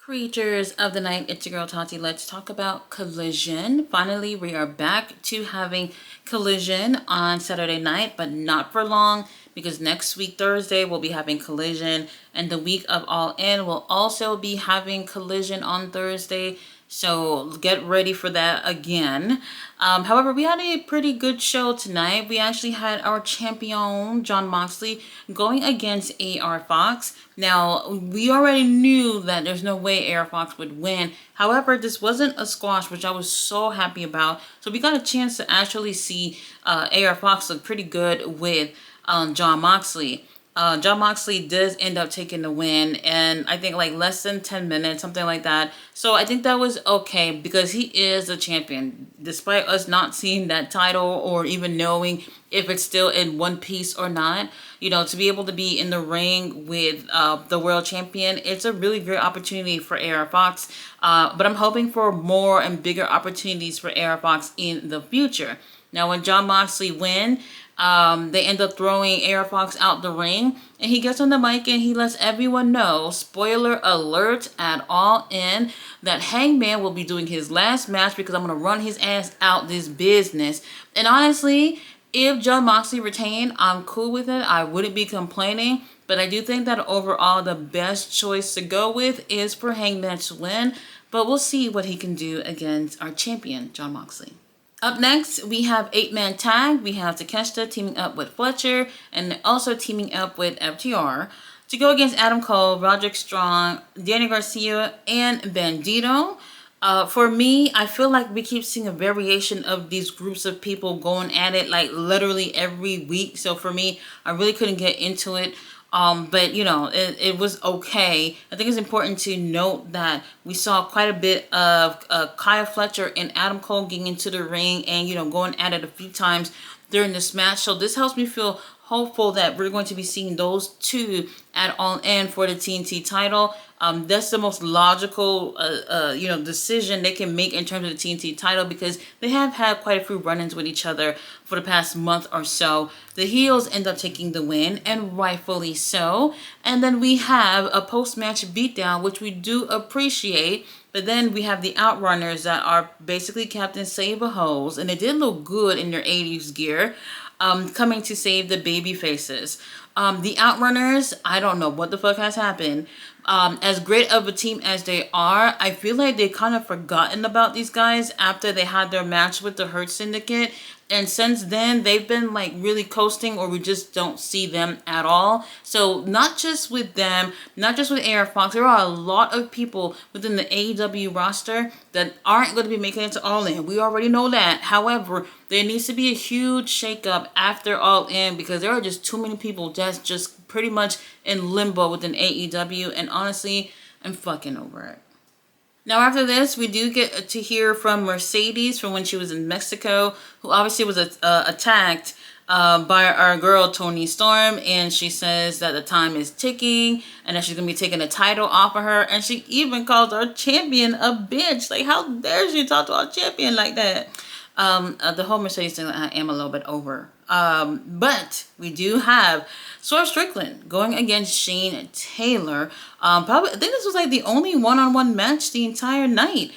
Creatures of the night, it's your girl Tati. Let's talk about Collision. Finally, we are back to having Collision on Saturday night, but not for long because next week, Thursday, we'll be having Collision, and the week of All In will also be having Collision on Thursday. So get ready for that again. However, we had a pretty good show tonight. We actually had our champion, Jon Moxley, going against AR Fox. Now, we already knew that there's no way AR Fox would win. However, this wasn't a squash, which I was so happy about. So we got a chance to actually see AR Fox look pretty good with Jon Moxley. Jon Moxley does end up taking the win, and I think like less than 10 minutes, something like that. So I think that was okay because he is the champion. Despite us not seeing that title or even knowing if it's still in one piece or not, you know, to be able to be in the ring with the world champion, it's a really great opportunity for AR Fox. But I'm hoping for more and bigger opportunities for AR Fox in the future. Now, when Jon Moxley win, they end up throwing AR Fox out the ring, and he gets on the mic and he lets everyone know, spoiler alert at All In, that Hangman will be doing his last match because I'm going to run his ass out this business. And honestly, if Jon Moxley retained, I'm cool with it. I wouldn't be complaining, but I do think that overall the best choice to go with is for Hangman to win, but we'll see what he can do against our champion, Jon Moxley. Up next, we have 8-man tag. We have Takeshita teaming up with Fletcher and also teaming up with FTR to go against Adam Cole, Roderick Strong, Danny Garcia, and Bandito. For me, I feel like we keep seeing a variation of these groups of people going at it like literally every week. So for me, I really couldn't get into it. But you know, it was okay. I think it's important to note that we saw quite a bit of Kyle Fletcher and Adam Cole getting into the ring and, you know, going at it a few times during this match. So this helps me feel hopeful that we're going to be seeing those two at All In for the TNT title. That's the most logical, decision they can make in terms of the TNT title because they have had quite a few run-ins with each other for the past month or so. The heels end up taking the win, and rightfully so. And then we have a post-match beatdown, which we do appreciate. But then we have the Outrunners that are basically Captain Save-A-Hoes, and they did look good in their 80s gear, coming to save the baby faces. The Outrunners, I don't know what the fuck has happened. As great of a team as they are, I feel like they kind of forgotten about these guys after they had their match with the Hurt Syndicate. And since then, they've been like really coasting, or we just don't see them at all. So not just with them, not just with AR Fox, there are a lot of people within the AEW roster that aren't going to be making it to All In. We already know that. However, there needs to be a huge shakeup after All In because there are just too many people that's just pretty much in limbo within AEW. And honestly, I'm fucking over it. Now, after this, we do get to hear from Mercedes from when she was in Mexico, who obviously was attacked by our girl, Toni Storm. And she says that the time is ticking and that she's going to be taking the title off of her. And she even calls our champion a bitch. Like, how dare she talk to our champion like that? The whole Mercedes thing I am a little bit over. But we do have Swerve Strickland going against Shane Taylor. I think this was like the only one-on-one match the entire night.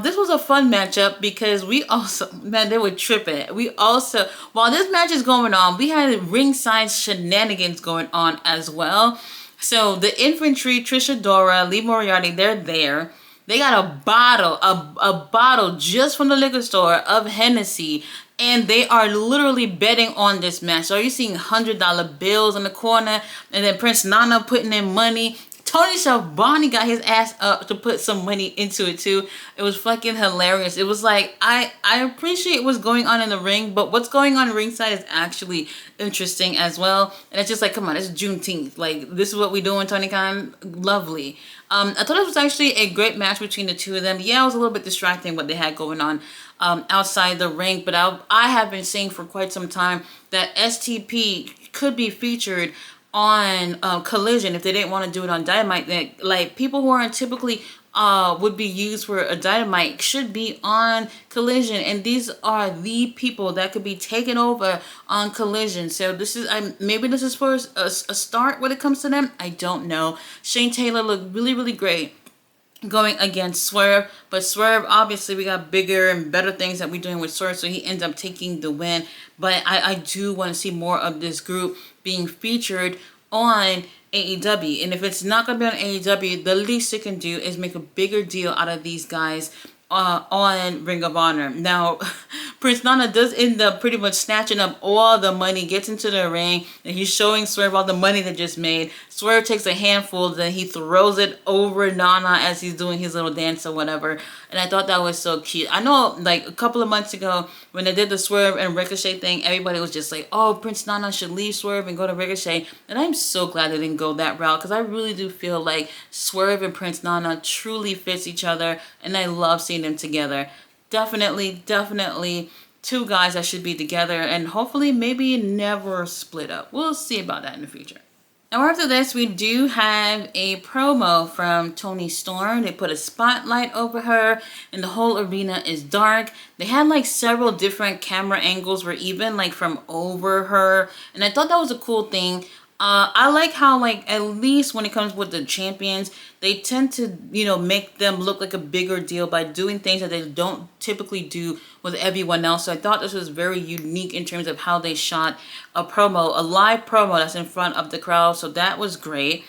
This was a fun matchup because we also, man, they were tripping. We also, while this match is going on, we had ringside shenanigans going on as well. So the infantry, Trisha Dora, Lee Moriarty, they're there. They got a bottle just from the liquor store of Hennessy, and they are literally betting on this match. So you're seeing $100 bills in the corner, and then Prince Nana putting in money. Tony Schiavone got his ass up to put some money into it too. It was fucking hilarious. It was like, I appreciate what's going on in the ring, but what's going on ringside is actually interesting as well. And it's just like, come on, it's Juneteenth. Like, this is what we doing, Tony Khan. Lovely. I thought it was actually a great match between the two of them. Yeah, it was a little bit distracting what they had going on outside the ring, but I have been saying for quite some time that STP could be featured on Collision if they didn't want to do it on Dynamite. Like, people who aren't typically would be used for a Dynamite should be on Collision, and these are the people that could be taken over on Collision. So this is, maybe this is for a start when it comes to them. I don't know. Shane Taylor looked really, really great. going against Swerve, but Swerve, obviously we got bigger and better things that we're doing with Swerve, so he ends up taking the win. But I do want to see more of this group being featured on AEW, and if it's not going to be on AEW, the least it can do is make a bigger deal out of these guys on Ring of Honor. Now, Prince Nana does end up pretty much snatching up all the money, gets into the ring, and he's showing Swerve all the money they just made. Swerve takes a handful, then he throws it over Nana as he's doing his little dance or whatever. And I thought that was so cute. I know, like, a couple of months ago, when they did the Swerve and Ricochet thing, everybody was just like, oh, Prince Nana should leave Swerve and go to Ricochet. And I'm so glad they didn't go that route, because I really do feel like Swerve and Prince Nana truly fits each other, and I love seeing them together. Definitely two guys that should be together, and hopefully maybe never split up. We'll see about that in the future. Now after this, we do have a promo from Toni Storm. They put a spotlight over her and the whole arena is dark. They had like several different camera angles where even like from over her, and I thought that was a cool thing. I like how, like, at least when it comes with the champions, they tend to, you know, make them look like a bigger deal by doing things that they don't typically do with everyone else. So I thought this was very unique in terms of how they shot a promo, a live promo that's in front of the crowd. So that was great.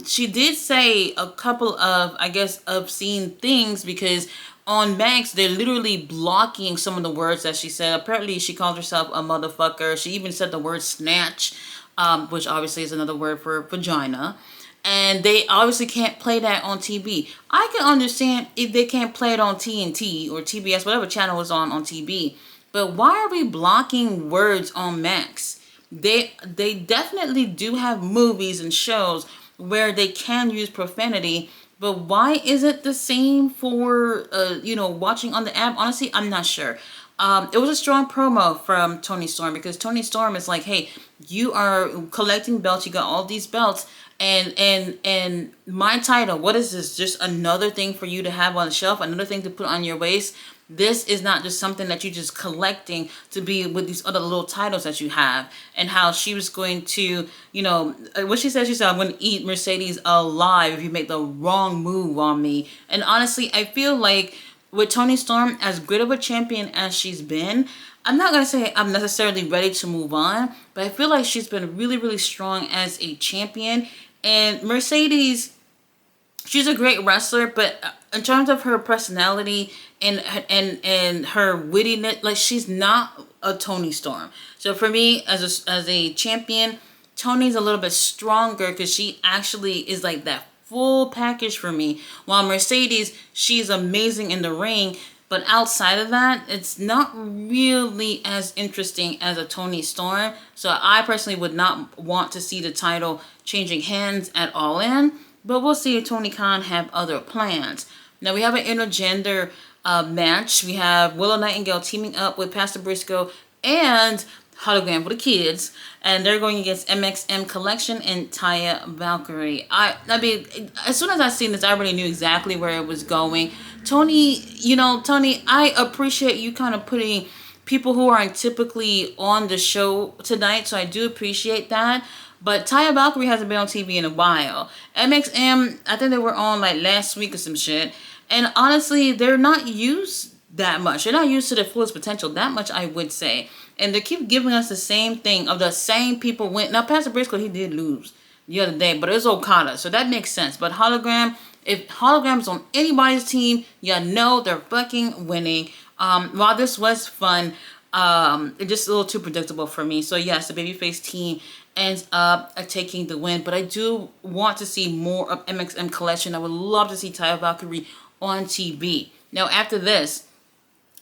She did say a couple of, I guess, obscene things, because on Max, they're literally blocking some of the words that she said. Apparently, she called herself a motherfucker. She even said the word snatch, which obviously is another word for vagina. And they obviously can't play that on TV. I can understand if they can't play it on TNT or TBS, whatever channel is on TV. But why are we blocking words on Max? They definitely do have movies and shows where they can use profanity, but why is it the same for you know, watching on the app? Honestly, I'm not sure. It was a strong promo from Toni Storm, because Toni Storm is like, hey, you are collecting belts, you got all these belts, and my title, what is this? Just another thing for you to have on the shelf, another thing to put on your waist? This is not just something that you're just collecting to be with these other little titles that you have. And how she was going to, you know, what she said, I'm going to eat Mercedes alive if you make the wrong move on me. And honestly, I feel like with Toni Storm, as great of a champion as she's been, I'm not going to say I'm necessarily ready to move on, but I feel like she's been really strong as a champion. And Mercedes, she's a great wrestler, but in terms of her personality and her wittiness, like, she's not a Toni Storm. So for me, as a champion, Toni's a little bit stronger, because she actually is like that full package for me. While Mercedes, she's amazing in the ring, but outside of that, it's not really as interesting as a Toni Storm. So I personally would not want to see the title changing hands at All In. But we'll see if Tony Khan have other plans. Now we have an intergender match. We have Willow Nightingale teaming up with Pastor Briscoe and Hologram for the Kids, and they're going against MXM Collection and Taya Valkyrie. I mean, as soon as I seen this, I already knew exactly where it was going. Tony, you know, Tony, I appreciate you kind of putting people who aren't typically on the show tonight, so I do appreciate that. But Taya Valkyrie hasn't been on TV in a while. MXM, I think they were on like last week or some shit. And honestly, they're not used that much. They're not used to their fullest potential that much, I would say. And they keep giving us the same thing of the same people win. Now, Pastor Briscoe, he did lose the other day, but it was Okada, so that makes sense. But Hologram, if Hologram's on anybody's team, you know they're fucking winning. While this was fun, it's just a little too predictable for me. So yes, the babyface team ends up taking the win. But I do want to see more of MXM Collection. I would love to see Taya Valkyrie on TV. Now after this,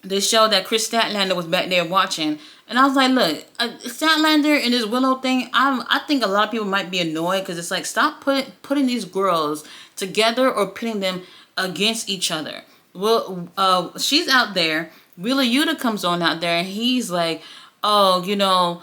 they showed that Chris Statlander was back there watching. And I was like, look, Statlander and this Willow thing, I think a lot of people might be annoyed, because it's like, stop putting these girls together or pitting them against each other. Well, she's out there. Wheeler Yuta comes on out there, and he's like, oh, you know,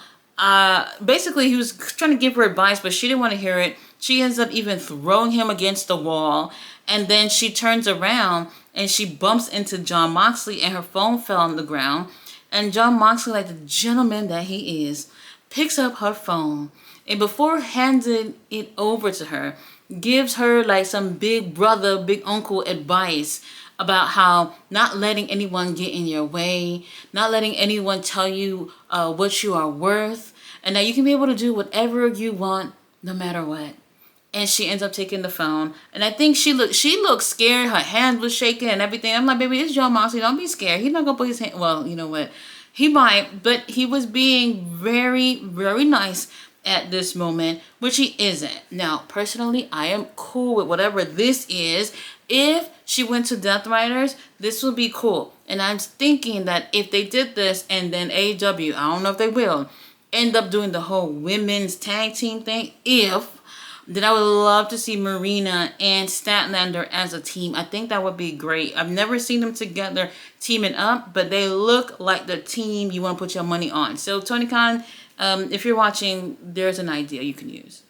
basically he was trying to give her advice, but she didn't want to hear it. She ends up even throwing him against the wall, and then she turns around and she bumps into Jon Moxley, and her phone fell on the ground. And Jon Moxley, like the gentleman that he is, picks up her phone, and before handing it over to her, gives her like some big brother, big uncle advice about how not letting anyone get in your way, not letting anyone tell you what you are worth, and that you can be able to do whatever you want no matter what. And she ends up taking the phone, and I think she looked scared. Her hands was shaking and everything. I'm like, baby, it's John Moxley. Don't be scared. He's not gonna put his hand. Well, you know what? He might, but he was being very, very nice at this moment, which he isn't. Now, personally, I am cool with whatever this is. If she went to Death Riders, this would be cool. And I'm thinking that if they did this and then AEW, I don't know if they will, end up doing the whole women's tag team thing, then I would love to see Marina and Statlander as a team. I think that would be great. I've never seen them together teaming up, but they look like the team you want to put your money on. So Tony Khan, if you're watching, there's an idea you can use.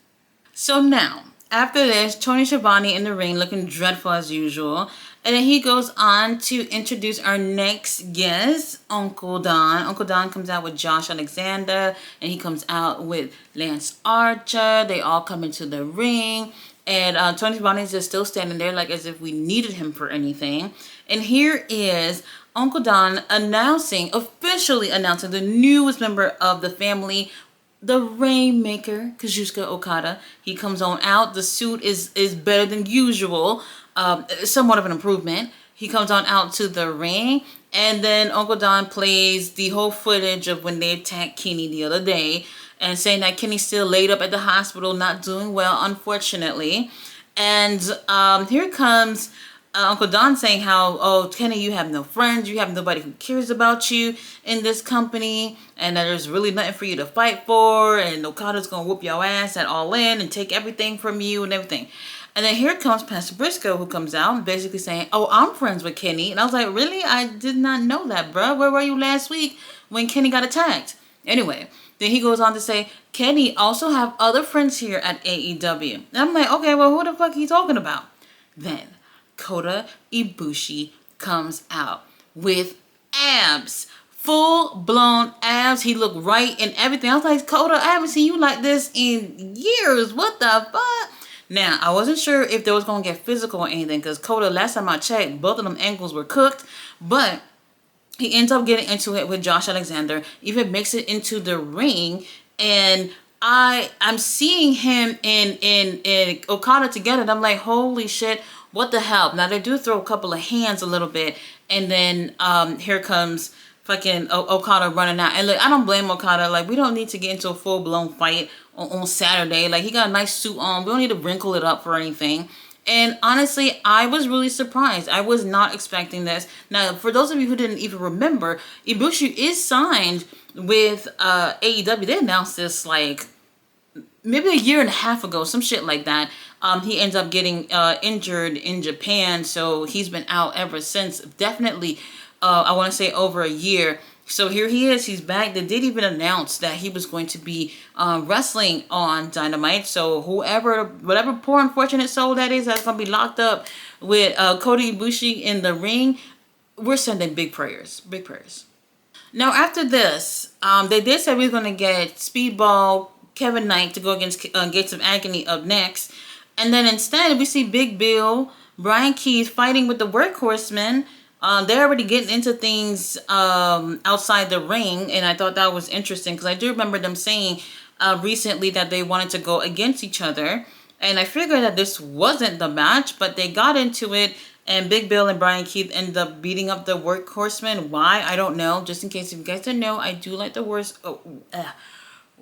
So now, after this, Tony Schiavone in the ring looking dreadful as usual. And then he goes on to introduce our next guest, Uncle Don. Uncle Don comes out with Josh Alexander, and he comes out with Lance Archer. They all come into the ring, and Tony Schiavone is just still standing there like as if we needed him for anything. And here is Uncle Don officially announcing the newest member of the family, the Rainmaker, Kazuchika Okada. He comes on out. The suit is better than usual. Somewhat of an improvement. He comes on out to the ring, and then Uncle Don plays the whole footage of when they attacked Kenny the other day, and saying that Kenny's still laid up at the hospital, not doing well, unfortunately. And here comes Uncle Don saying how, oh, Kenny, you have no friends, you have nobody who cares about you in this company, and that there's really nothing for you to fight for, and Okada's gonna whoop your ass at All In and take everything from you and everything. And then here comes Pastor Briscoe, who comes out basically saying, oh, I'm friends with Kenny. And I was like, really? I did not know that, bro. Where were you last week when Kenny got attacked? Anyway, then he goes on to say, Kenny also have other friends here at AEW. And I'm like, okay, well, who the fuck are you talking about? Then Kota Ibushi comes out with abs. Full-blown abs. He looked right and everything. I was like, Kota, I haven't seen you like this in years. What the fuck? Now, I wasn't sure if they was going to get physical or anything, because Kota, last time I checked, both of them ankles were cooked, but he ends up getting into it with Josh Alexander, even makes it into the ring, and I'm seeing him in Okada together, and I'm like, holy shit, what the hell? Now, they do throw a couple of hands a little bit, and then here comes fucking Okada running out. And look, I don't blame Okada. Like, we don't need to get into a full-blown fight on Saturday. Like, he got a nice suit on. We don't need to wrinkle it up for anything. And honestly, I was really surprised. I was not expecting this. Now, for those of you who didn't even remember, Ibushi is signed with AEW. They announced this like maybe a year and a half ago, some shit like that. He ends up getting injured in Japan, so he's been out ever since. Definitely, I want to say over a year. So here he is. He's back. They did even announce that he was going to be wrestling on Dynamite. So whatever poor unfortunate soul that is that's going to be locked up with Kota Ibushi in the ring, we're sending big prayers. Big prayers. Now, after this, they did say we were going to get Speedball Kevin Knight to go against Gates of Agony up next. And then instead, we see Big Bill, Brian Keith fighting with the Workhorsemen. They're already getting into things outside the ring, and I thought that was interesting because I do remember them saying recently that they wanted to go against each other, and I figured that this wasn't the match, but they got into it, and Big Bill and Brian Keith ended up beating up the Workhorsemen. Why? I don't know. Just in case if you guys don't know, I do like the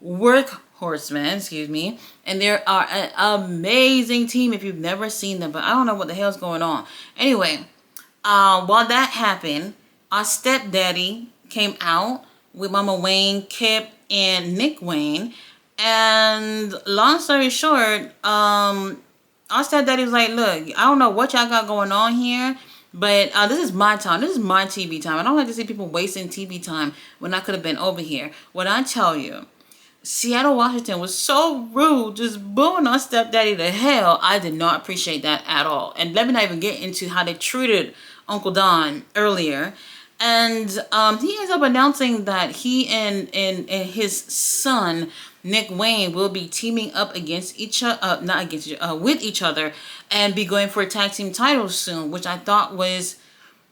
Workhorsemen, excuse me, and they are an amazing team if you've never seen them, but I don't know what the hell's going on. Anyway, while that happened, our stepdaddy came out with Mama Wayne, Kip, and Nick Wayne. And long story short, our stepdaddy was like, look, I don't know what y'all got going on here, but this is my time. This is my TV time. I don't like to see people wasting TV time when I could have been over here. When I tell you, Seattle, Washington was so rude, just booing our stepdaddy to hell. I did not appreciate that at all. And let me not even get into how they treated Uncle Don earlier. And he ends up announcing that he and his son Nick Wayne will be teaming up against each other, not against each with each other, and be going for tag team titles soon, which I thought was,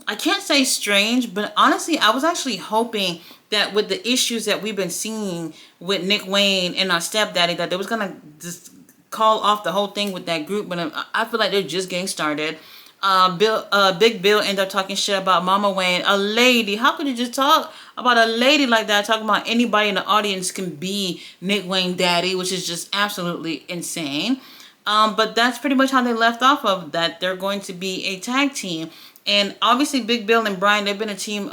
I can't say strange, but honestly, I was actually hoping that with the issues that we've been seeing with Nick Wayne and our stepdaddy, that they was gonna just call off the whole thing with that group. But I feel like they're just getting started. Big Bill ended up talking shit about Mama Wayne, a lady. How could you just talk about a lady like that? Talking about anybody in the audience can be Nick Wayne daddy, which is just absolutely insane. But that's pretty much how they left off of that. They're going to be a tag team. And obviously Big Bill and Brian, they've been a team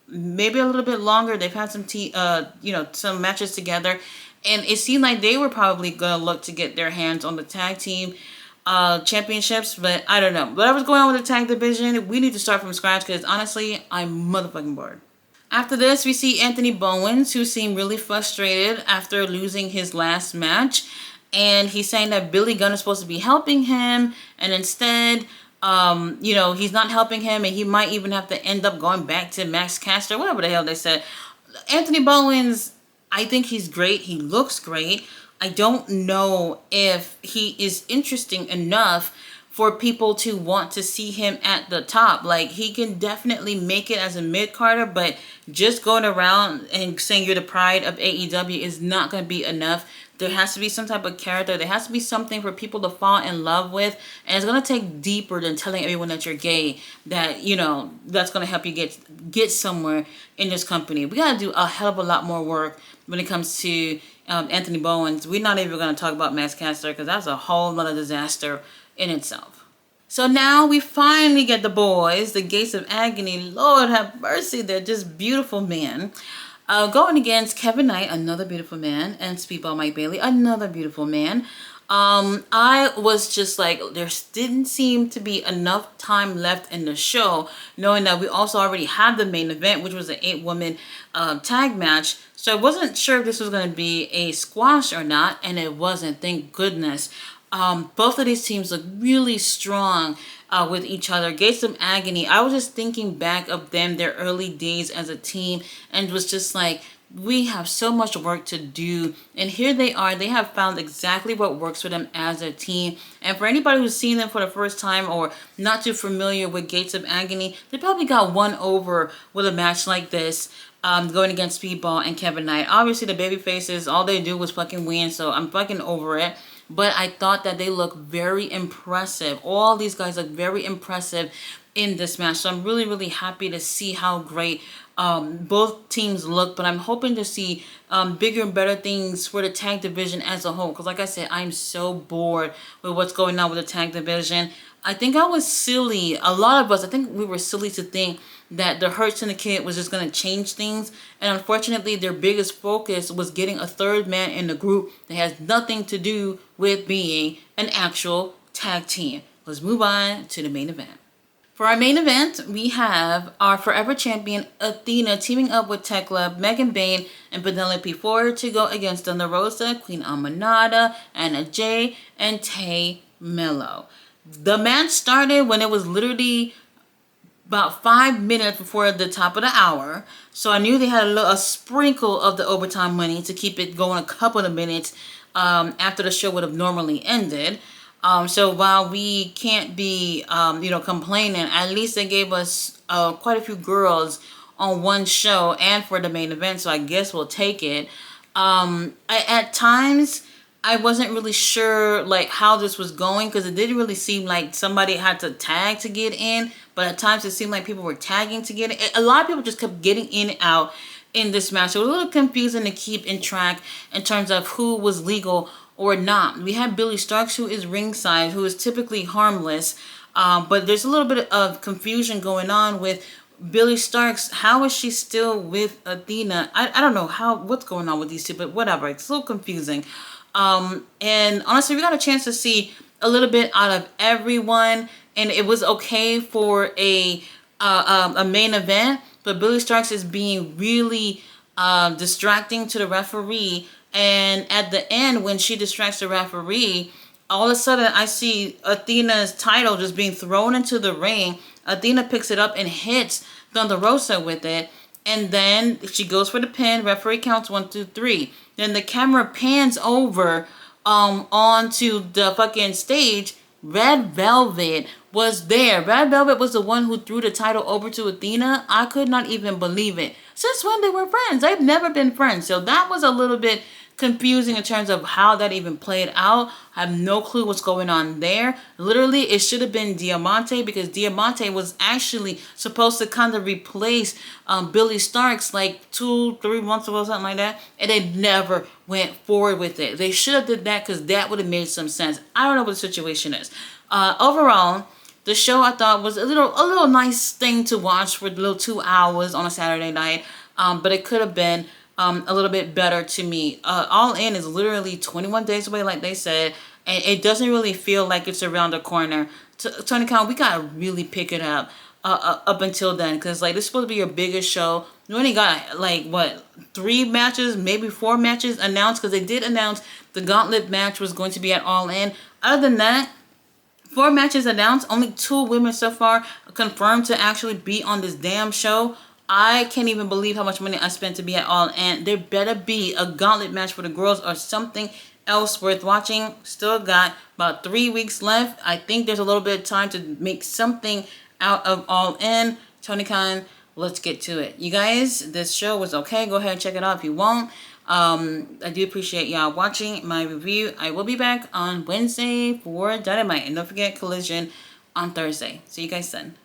maybe a little bit longer. They've had some matches together. And it seemed like they were probably going to look to get their hands on the tag team championships. But I don't know. Whatever's going on with the tag division, we need to start from scratch because honestly, I'm motherfucking bored. After this, we see Anthony Bowens, who seemed really frustrated after losing his last match. And he's saying that Billy Gunn is supposed to be helping him. And instead, he's not helping him. And he might even have to end up going back to Max Caster, whatever the hell they said. Anthony Bowens, I think he's great. He looks great. I don't know if he is interesting enough for people to want to see him at the top. Like, he can definitely make it as a mid-carder, but just going around and saying you're the pride of AEW is not going to be enough. There has to be some type of character. There has to be something for people to fall in love with. And it's going to take deeper than telling everyone that you're gay, that, that's going to help you get somewhere in this company. We got to do a hell of a lot more work when it comes to Anthony Bowens. We're not even going to talk about Max Caster because that's a whole lot of disaster in itself. So now we finally get the boys, the Gates of Agony. Lord have mercy, they're just beautiful men. Going against Kevin Knight, another beautiful man, and Speedball Mike Bailey, another beautiful man. I was just like, there didn't seem to be enough time left in the show, knowing that we also already had the main event, which was an 8-woman tag match. So I wasn't sure if this was going to be a squash or not, and it wasn't, thank goodness. Both of these teams look really strong with each other. Gates of Agony, I was just thinking back of them, their early days as a team, and was just like, we have so much work to do. And here they are. They have found exactly what works for them as a team. And for anybody who's seen them for the first time or not too familiar with Gates of Agony, they probably got won over with a match like this. Going against Speedball and Kevin Knight. Obviously, the baby faces, all they do was fucking win, so I'm fucking over it. But I thought that they look very impressive. All these guys look very impressive in this match. So I'm really, really happy to see how great both teams look. But I'm hoping to see bigger and better things for the tag division as a whole. Because like I said, I'm so bored with what's going on with the tag division. I think I was silly. A lot of us, I think we were silly to think that the Hurt Syndicate was just going to change things. And unfortunately, their biggest focus was getting a third man in the group that has nothing to do with being an actual tag team. Let's move on to the main event. For our main event, we have our forever champion Athena teaming up with Tekla, Megan Bayne, and Penelope Ford to go against Thunder Rosa, Queen Amanada, Anna Jay, and Tay Mello. The match started when it was literally about 5 minutes before the top of the hour. So I knew they had a sprinkle of the overtime money to keep it going a couple of minutes after the show would have normally ended. So while we can't be, complaining, at least they gave us quite a few girls on one show and for the main event. So I guess we'll take it. At times, I wasn't really sure like how this was going because it didn't really seem like somebody had to tag to get in. But at times it seemed like people were tagging to get in. A lot of people just kept getting in and out in this match. So it was a little confusing to keep in track in terms of who was legal or not. We had Billy Starks, who is ringside, who is typically harmless. But there's a little bit of confusion going on with Billy Starks. How is she still with Athena? I don't know what's going on with these two, but whatever. It's a little confusing. And honestly, we got a chance to see a little bit out of everyone, and it was okay for a main event, but Billy Starks is being really distracting to the referee. And at the end, when she distracts the referee, all of a sudden I see Athena's title just being thrown into the ring. Athena picks it up and hits Thunder Rosa with it. And then she goes for the pin. Referee counts 1, 2, 3. Then the camera pans over onto the fucking stage. Red Velvet was there. Red Velvet was the one who threw the title over to Athena. I could not even believe it. Since when they were friends? They've never been friends. So that was a little bit confusing in terms of how that even played out. I have no clue what's going on there. Literally, it should have been Diamante, because Diamante was actually supposed to kind of replace Billy Starks like 2-3 months ago, something like that, and they never went forward with it. They should have did that, because that would have made some sense. I don't know what the situation is. Overall, the show I thought was a little nice thing to watch for the little 2 hours on a Saturday night, but it could have been a little bit better to me. All In is literally 21 days away, like they said, and it doesn't really feel like it's around the corner. Tony Khan, we gotta really pick it up up until then, because like this is supposed to be your biggest show. You only got like what, 3 matches, maybe 4 matches announced, because they did announce the Gauntlet match was going to be at All In. Other than that, 4 matches announced, only 2 women so far confirmed to actually be on this damn show. I can't even believe how much money I spent to be at All In. There better be a gauntlet match for the girls or something else worth watching. Still got about 3 weeks left. I think there's a little bit of time to make something out of All In. Tony Khan, let's get to it. You guys, this show was okay. Go ahead and check it out if you want. I do appreciate y'all watching my review. I will be back on Wednesday for Dynamite. And don't forget Collision on Thursday. See you guys then.